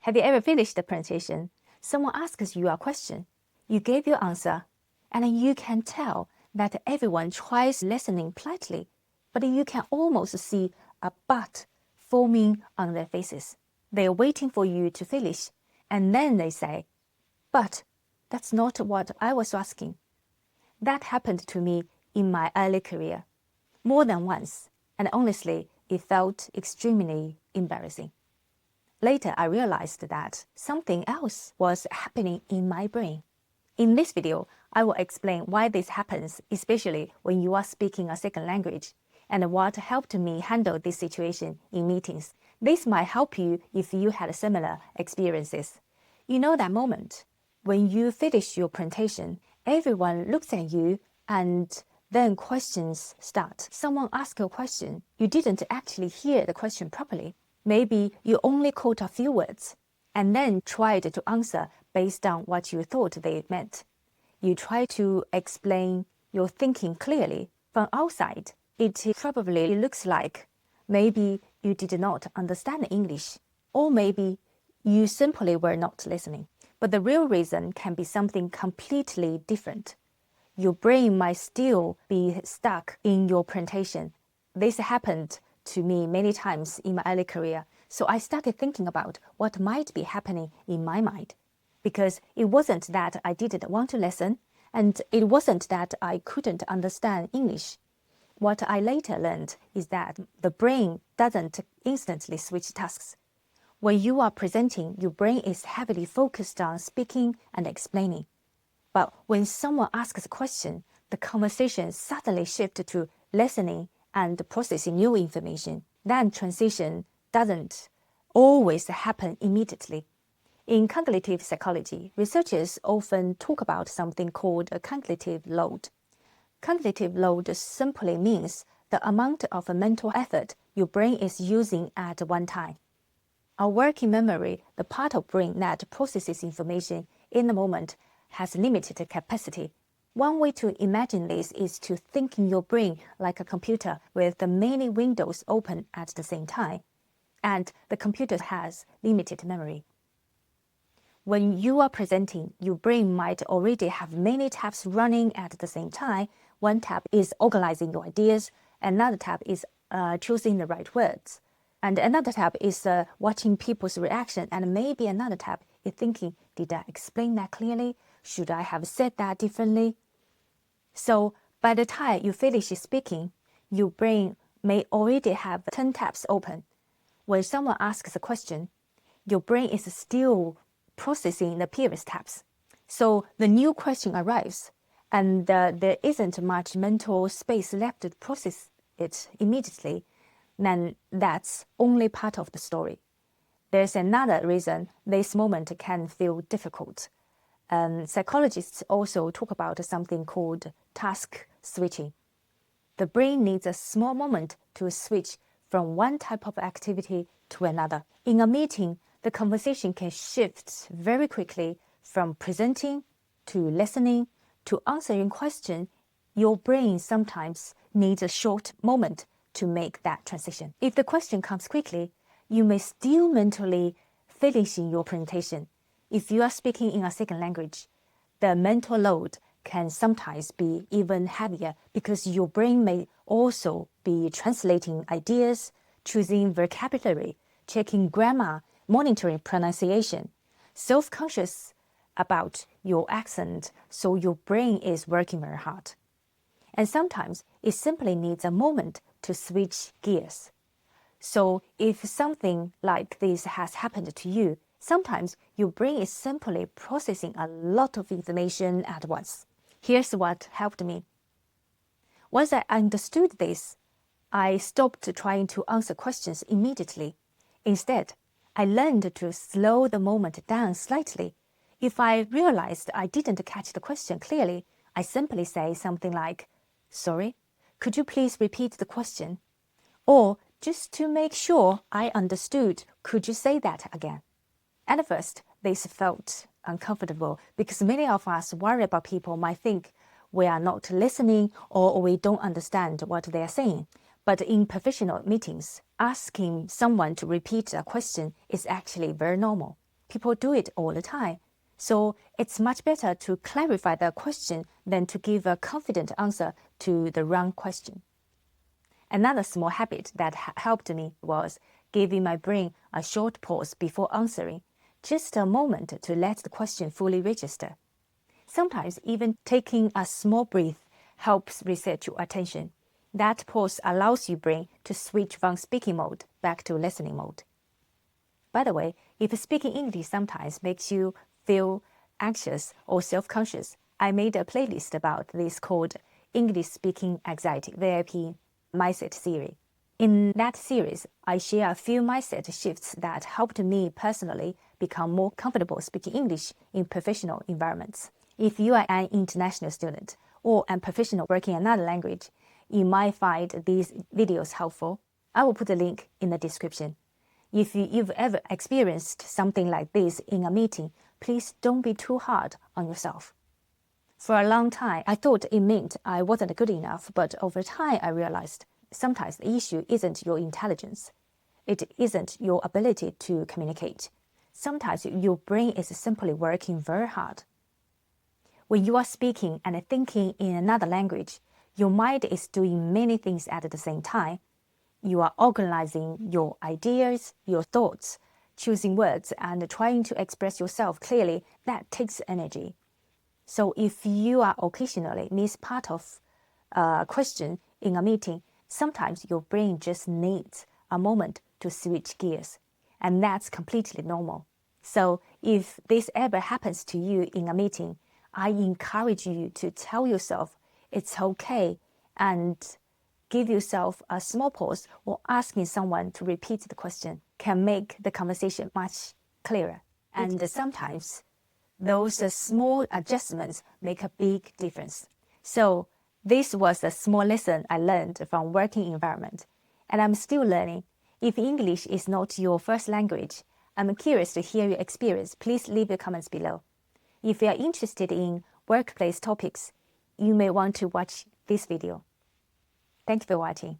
Have you ever finished the presentation? Someone asks you a question. You give your answer, and you can tell that everyone tries listening politely, but you can almost see a but forming on their faces. They are waiting for you to finish, and then they say, "But that's not what I was asking." That happened to me in my early career, more than once, and honestly, it felt extremely embarrassing. Later, I realized that something else was happening in my brain. In this video, I will explain why this happens, especially when you are speaking a second language, and what helped me handle this situation in meetings. This might help you if you had similar experiences. You know that moment when you finish your presentation, everyone looks at you and then questions start. Someone asks a question. You didn't actually hear the question properly. Maybe you only caught a few words and then tried to answer based on what you thought they meant. You try to explain your thinking clearly. From outside, it probably looks like maybe you did not understand English, or maybe you simply were not listening. But the real reason can be something completely different. Your brain might still be stuck in your presentation. This happened to me many times in my early career, so I started thinking about what might be happening in my mind. Because it wasn't that I didn't want to listen, and it wasn't that I couldn't understand English. What I later learned is that the brain doesn't instantly switch tasks. When you are presenting, your brain is heavily focused on speaking and explaining. But when someone asks a question, the conversation suddenly shifts to listening and processing new information. That transition doesn't always happen immediately. In cognitive psychology, researchers often talk about something called a cognitive load. Cognitive load simply means the amount of mental effort your brain is using at one time. Our working memory, the part of brain that processes information in the moment, has limited capacity. One way to imagine this is to think in your brain like a computer with the many windows open at the same time, and the computer has limited memory. When you are presenting, your brain might already have many tabs running at the same time. One tab is organizing your ideas, another tab is choosing the right words, and another tab is watching people's reaction, and maybe another tab is thinking, did I explain that clearly? Should I have said that differently? So by the time you finish speaking, your brain may already have 10 tabs open. When someone asks a question, your brain is still processing the previous tabs. So the new question arrives, and there isn't much mental space left to process it immediately. Then that's only part of the story. There's another reason this moment can feel difficult. Psychologists also talk about something called task switching. The brain needs a small moment to switch from one type of activity to another. In a meeting, the conversation can shift very quickly from presenting to listening to answering questions. Your brain sometimes needs a short moment to make that transition. If the question comes quickly, you may still mentally finish your presentation. If you are speaking in a second language, the mental load can sometimes be even heavier because your brain may also be translating ideas, choosing vocabulary, checking grammar, monitoring pronunciation, self-conscious about your accent, so your brain is working very hard. And sometimes it simply needs a moment to switch gears. So if something like this has happened to you, sometimes your brain is simply processing a lot of information at once. Here's what helped me. Once I understood this, I stopped trying to answer questions immediately. Instead, I learned to slow the moment down slightly. If I realized I didn't catch the question clearly, I simply say something like, "Sorry, could you please repeat the question?" Or, "Just to make sure I understood, could you say that again?" At first, this felt uncomfortable because many of us worry about people might think we are not listening or we don't understand what they are saying. But in professional meetings, asking someone to repeat a question is actually very normal. People do it all the time. So it's much better to clarify the question than to give a confident answer to the wrong question. Another small habit that helped me was giving my brain a short pause before answering, just a moment to let the question fully register. Sometimes even taking a small breath helps reset your attention. That pause allows your brain to switch from speaking mode back to listening mode. By the way, if speaking English sometimes makes you feel anxious or self-conscious, I made a playlist about this called English Speaking Anxiety VIP Mindset Series. In that series, I share a few mindset shifts that helped me personally become more comfortable speaking English in professional environments. If you are an international student or a professional working another language, you might find these videos helpful. I will put a link in the description. If you've ever experienced something like this in a meeting, please don't be too hard on yourself. For a long time, I thought it meant I wasn't good enough, but over time I realized sometimes the issue isn't your intelligence. It isn't your ability to communicate. Sometimes your brain is simply working very hard. When you are speaking and thinking in another language, your mind is doing many things at the same time. You are organizing your ideas, your thoughts, choosing words, and trying to express yourself clearly. That takes energy. So if you are occasionally miss part of a question in a meeting, sometimes your brain just needs a moment to switch gears, and that's completely normal. So if this ever happens to you in a meeting, I encourage you to tell yourself it's okay and give yourself a small pause, or asking someone to repeat the question can make the conversation much clearer. And sometimes those small adjustments make a big difference. So this was a small lesson I learned from working environment, and I'm still learning. If English is not your first language, I'm curious to hear your experience. Please leave your comments below. If you are interested in workplace topics, you may want to watch this video. Thank you for watching.